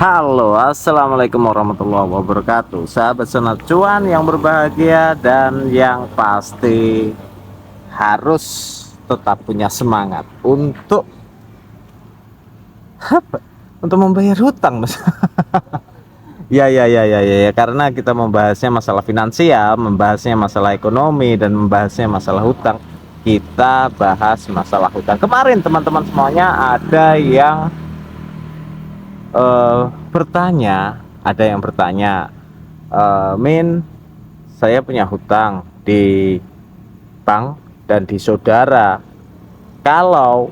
Halo, assalamualaikum warahmatullahi wabarakatuh. Sahabat Senat Cuan yang berbahagia dan yang pasti harus tetap punya semangat untuk apa? Untuk membayar hutang, Mas. Ya, karena kita membahasnya masalah finansial, membahasnya masalah ekonomi dan membahasnya masalah hutang. Kita bahas masalah hutang. Kemarin teman-teman semuanya ada yang bertanya, Min, saya punya hutang di bank dan di saudara. Kalau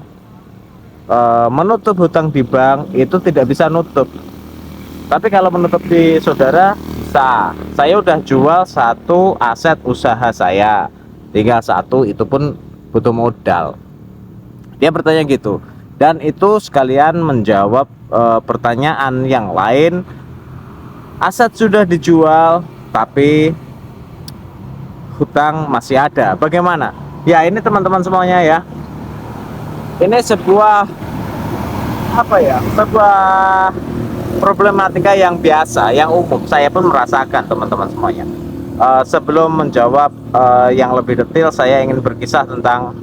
menutup hutang di bank itu tidak bisa nutup, tapi kalau menutup di saudara bisa. Saya udah jual satu aset usaha saya, tinggal satu, itu pun butuh modal. Dia bertanya gitu, dan itu sekalian menjawab pertanyaan yang lain. Aset sudah dijual tapi hutang masih ada, bagaimana? Ya, ini teman-teman semuanya ya, ini sebuah problematika yang biasa, yang umum, saya pun merasakan teman-teman semuanya. Sebelum menjawab yang lebih detail, saya ingin berkisah tentang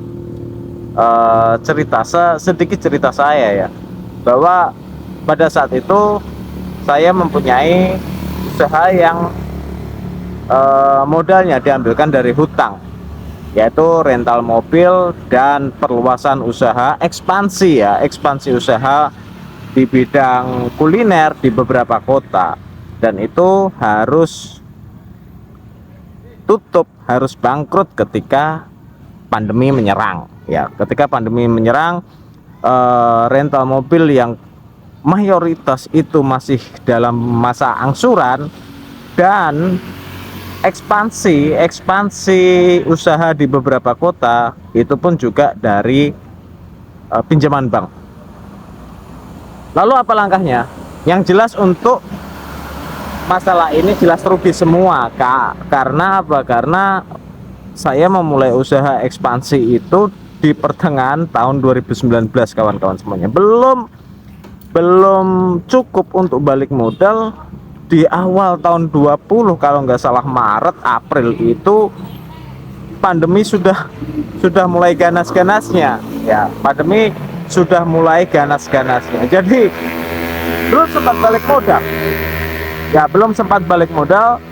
sedikit cerita saya ya, bahwa pada saat itu saya mempunyai usaha yang modalnya diambilkan dari hutang, yaitu rental mobil dan perluasan usaha, ekspansi usaha di bidang kuliner di beberapa kota, dan itu harus tutup, harus bangkrut ketika pandemi menyerang. Ya, ketika pandemi menyerang, rental mobil yang mayoritas itu masih dalam masa angsuran, dan ekspansi usaha di beberapa kota itu pun juga dari pinjaman bank. Lalu apa langkahnya? Yang jelas untuk masalah ini jelas rugi semua, Kak. Karena apa? Karena saya memulai usaha ekspansi itu di pertengahan tahun 2019, kawan-kawan semuanya. Belum cukup untuk balik modal. Di awal tahun 20, kalau nggak salah Maret April itu pandemi sudah mulai ganas-ganasnya ya. Pandemi sudah mulai ganas-ganasnya. Jadi belum sempat balik modal. Ya, belum sempat balik modal,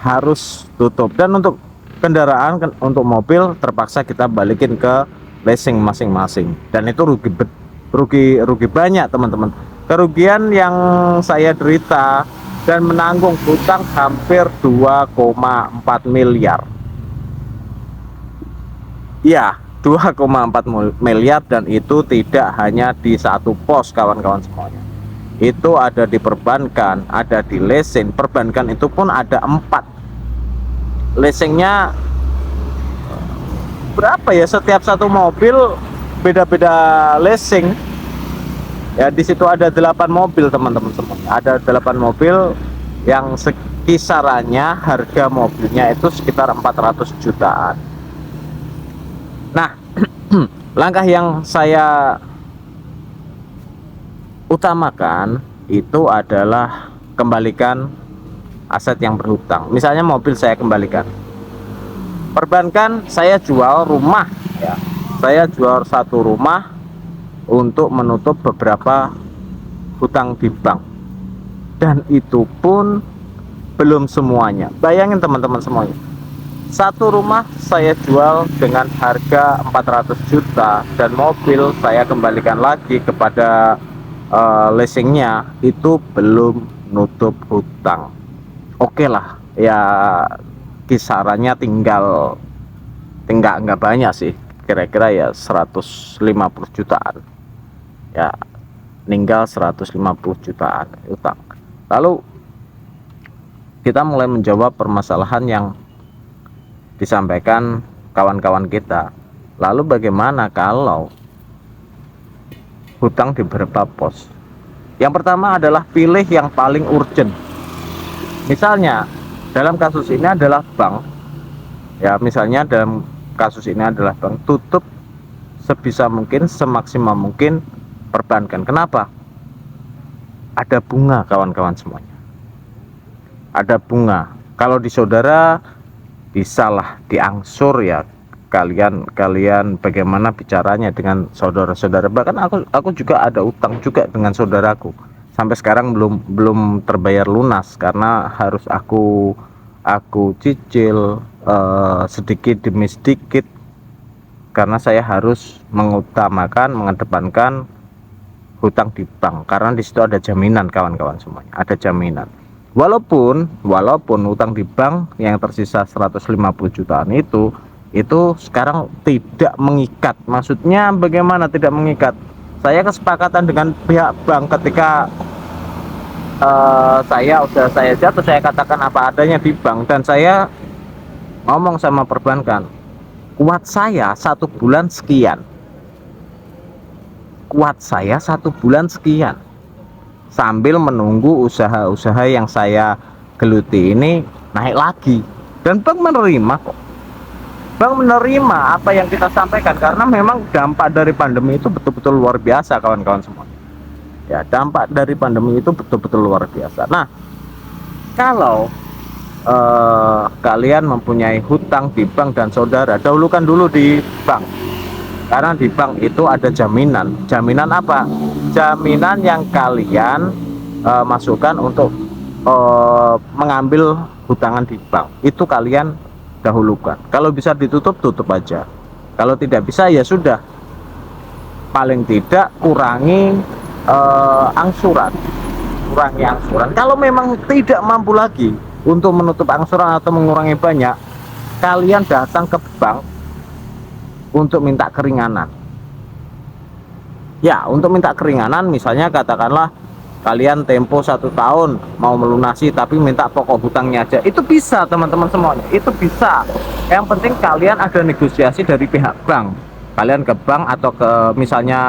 harus tutup. Dan untuk kendaraan, untuk mobil, terpaksa kita balikin ke leasing masing-masing. Dan itu rugi banyak, teman-teman. Kerugian yang saya derita dan menanggung hutang hampir 2,4 miliar. Ya, 2,4 miliar, dan itu tidak hanya di satu pos, kawan-kawan semuanya. Itu ada di perbankan, ada di leasing. Perbankan itu pun ada 4. Leasingnya berapa ya? Setiap satu mobil beda-beda leasing. Ya, di situ ada 8 mobil, teman-teman semua. Ada 8 mobil yang kisarannya harga mobilnya itu sekitar 400 jutaan. Nah, langkah yang saya utamakan itu adalah kembalikan aset yang berhutang. Misalnya mobil saya kembalikan. Perbankan saya jual rumah ya. Saya jual satu rumah untuk menutup beberapa hutang di bank, dan itu pun belum semuanya. Bayangin teman-teman semuanya, satu rumah saya jual dengan harga 400 juta, dan mobil saya kembalikan lagi kepada leasingnya, itu belum nutup hutang. Oke lah ya, kisarannya tinggal nggak banyak sih, kira-kira ya 150 jutaan ya, tinggal 150 jutaan utang. Lalu kita mulai menjawab permasalahan yang disampaikan kawan-kawan kita. Lalu bagaimana kalau hutang di beberapa pos? Yang pertama adalah pilih yang paling urgent. Misalnya dalam kasus ini adalah bank ya, misalnya dalam kasus ini adalah bank, tutup sebisa mungkin, semaksimal mungkin perbankan. Kenapa? ada bunga kawan-kawan semuanya. Ada bunga. Kalau di saudara bisalah diangsur ya, kalian bagaimana bicaranya dengan saudara-saudara. Bahkan aku juga ada utang juga dengan saudaraku, sampai sekarang belum terbayar lunas karena harus aku cicil sedikit demi sedikit, karena saya harus mengedepankan hutang di bank, karena di situ ada jaminan kawan-kawan semuanya, ada jaminan. Walaupun hutang di bank yang tersisa 150 jutaan itu sekarang tidak mengikat. Maksudnya bagaimana tidak mengikat? Saya kesepakatan dengan pihak bank ketika saya jatuh, saya katakan apa adanya di bank, dan saya ngomong sama perbankan, kuat saya 1 bulan sekian, sambil menunggu usaha-usaha yang saya geluti ini naik lagi. Dan bank menerima kok. Bank menerima apa yang kita sampaikan, karena memang dampak dari pandemi itu betul-betul luar biasa kawan-kawan semua. Ya, dampak dari pandemi itu betul-betul luar biasa. Nah, kalau kalian mempunyai hutang di bank dan saudara, dahulukan dulu di bank, karena di bank itu ada jaminan. Jaminan apa? Jaminan yang kalian masukkan untuk mengambil hutangan di bank itu kalian dahulukan. Kalau bisa ditutup, tutup aja. Kalau tidak bisa ya sudah, paling tidak kurangi angsuran. Kalau memang tidak mampu lagi untuk menutup angsuran atau mengurangi banyak, kalian datang ke bank untuk minta keringanan. Ya, untuk minta keringanan, misalnya katakanlah kalian tempo 1 tahun mau melunasi tapi minta pokok hutangnya aja, itu bisa teman-teman semuanya, itu bisa. Yang penting kalian ada negosiasi dari pihak bank. Kalian ke bank atau ke, misalnya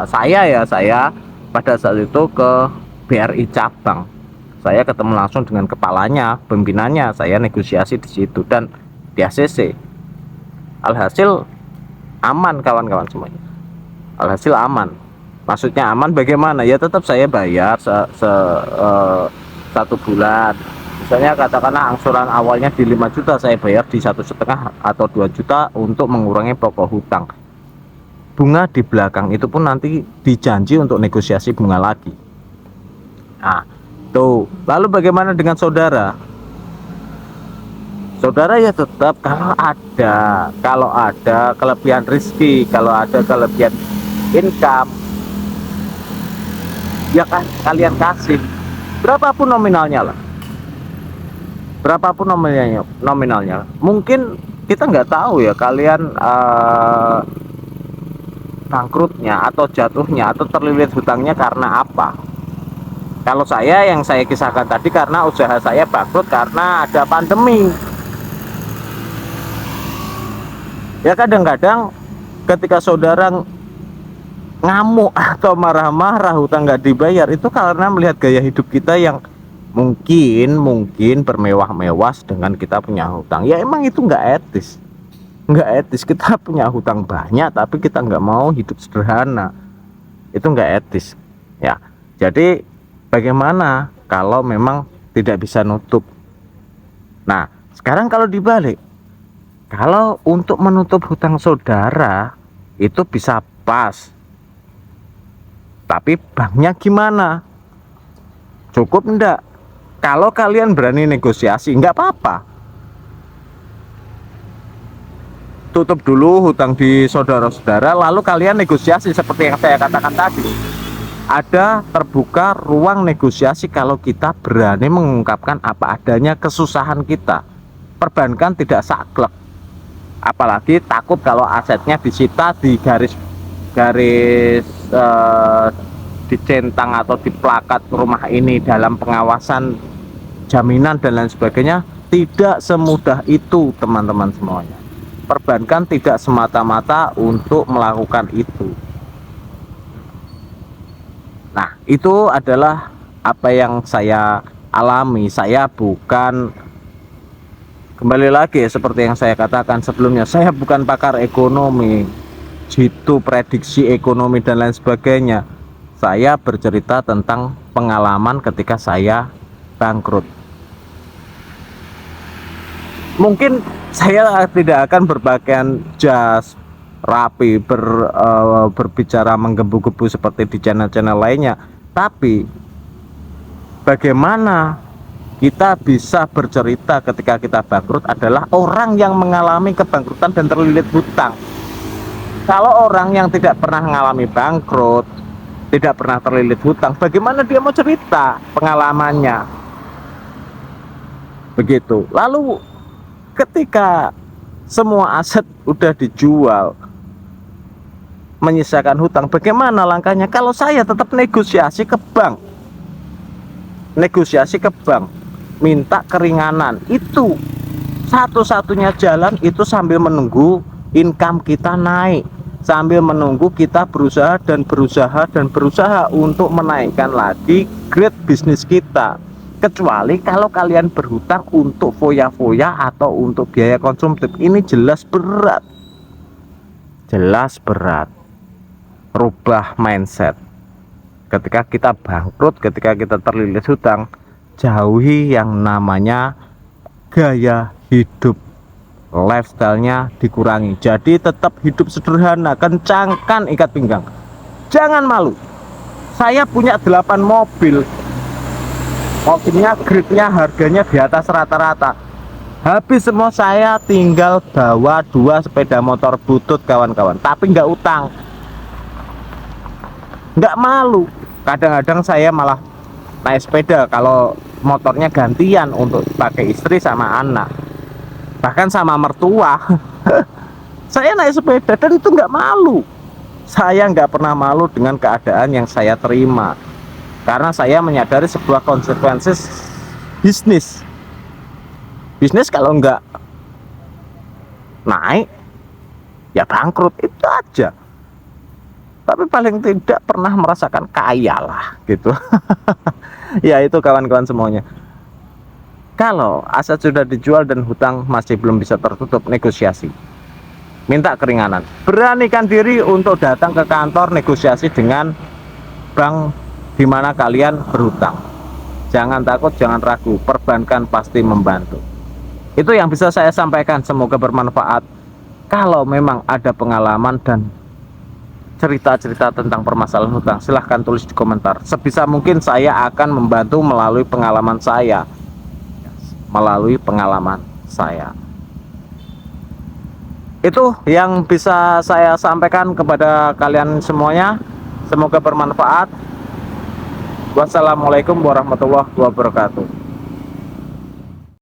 saya pada saat itu ke BRI cabang, saya ketemu langsung dengan kepalanya, pimpinannya, saya negosiasi di situ dan di ACC. Alhasil aman kawan-kawan semuanya, alhasil aman. Maksudnya aman bagaimana? Ya tetap saya bayar 1 bulan. Misalnya katakanlah angsuran awalnya di 5 juta, saya bayar di 1,5 atau 2 juta untuk mengurangi pokok hutang. Bunga di belakang itu pun nanti dijanji untuk negosiasi bunga lagi. Nah, tuh. Lalu bagaimana dengan saudara? Saudara ya tetap kalau ada kelebihan rezeki, kalau ada kelebihan income, ya kan kalian kasih berapapun nominalnya lah, mungkin kita nggak tahu ya kalian bangkrutnya atau jatuhnya atau terlilit hutangnya karena apa. Kalau yang saya kisahkan tadi, karena usaha saya bangkrut karena ada pandemi. Ya kadang-kadang ketika saudara ngamuk atau marah-marah hutang nggak dibayar, itu karena melihat gaya hidup kita yang mungkin bermewah-mewah dengan kita punya hutang. Ya emang itu nggak etis, kita punya hutang banyak tapi kita nggak mau hidup sederhana, itu nggak etis ya. Jadi bagaimana kalau memang tidak bisa nutup? Nah sekarang kalau dibalik, kalau untuk menutup hutang saudara itu bisa pas, tapi banknya gimana? Cukup enggak? Kalau kalian berani negosiasi, enggak apa-apa. Tutup dulu hutang di saudara-saudara, lalu kalian negosiasi seperti yang saya katakan tadi. Ada terbuka ruang negosiasi kalau kita berani mengungkapkan apa adanya kesusahan kita. Perbankan tidak saklek, apalagi takut kalau asetnya disita, di garis dicentang atau diplakat rumah ini dalam pengawasan jaminan dan lain sebagainya. Tidak semudah itu teman-teman semuanya. Perbankan tidak semata-mata untuk melakukan itu. Nah itu adalah apa yang saya alami. Saya bukan, kembali lagi seperti yang saya katakan sebelumnya, saya bukan pakar ekonomi, jitu prediksi ekonomi dan lain sebagainya. saya bercerita tentang pengalaman ketika saya bangkrut. Mungkin saya tidak akan berpakaian jas rapi, berbicara menggebu-gebu seperti di channel-channel lainnya, tapi bagaimana kita bisa bercerita ketika kita bangkrut adalah orang yang mengalami kebangkrutan dan terlilit hutang. Kalau orang yang tidak pernah mengalami bangkrut, tidak pernah terlilit hutang, bagaimana dia mau cerita pengalamannya? Begitu. Lalu ketika semua aset udah dijual, menyisakan hutang, bagaimana langkahnya? Kalau saya tetap negosiasi ke bank, minta keringanan. Itu satu-satunya jalan, itu sambil menunggu income kita naik, sambil menunggu kita berusaha untuk menaikkan lagi grade bisnis kita. Kecuali kalau kalian berhutang untuk foya-foya atau untuk biaya konsumtif, ini jelas berat. Rubah mindset. Ketika kita bangkrut, ketika kita terlilit hutang, jauhi yang namanya gaya hidup, lifestyle-nya dikurangi. Jadi tetap hidup sederhana, kencangkan ikat pinggang, jangan malu. Saya punya 8 mobil, mobilnya grade-nya harganya di atas rata-rata. Habis semua saya tinggal bawa 2 sepeda motor butut kawan-kawan, tapi nggak utang, nggak malu. Kadang-kadang saya malah naik sepeda kalau motornya gantian untuk pakai istri sama anak, bahkan sama mertua. Saya naik sepeda dan itu nggak malu. Saya nggak pernah malu dengan keadaan yang saya terima, karena saya menyadari sebuah konsekuensi bisnis. Kalau nggak naik ya bangkrut, itu aja. Tapi paling tidak pernah merasakan kaya lah gitu. Ya itu kawan-kawan semuanya. Kalau aset sudah dijual dan hutang masih belum bisa tertutup, negosiasi, minta keringanan. Beranikan diri untuk datang ke kantor negosiasi dengan bank di mana kalian berhutang. Jangan takut, jangan ragu, perbankan pasti membantu. Itu yang bisa saya sampaikan, semoga bermanfaat. Kalau memang ada pengalaman dan cerita-cerita tentang permasalahan hutang, silahkan tulis di komentar. Sebisa mungkin saya akan membantu melalui pengalaman saya. Itu yang bisa saya sampaikan kepada kalian semuanya. Semoga bermanfaat. Wassalamualaikum warahmatullahi wabarakatuh.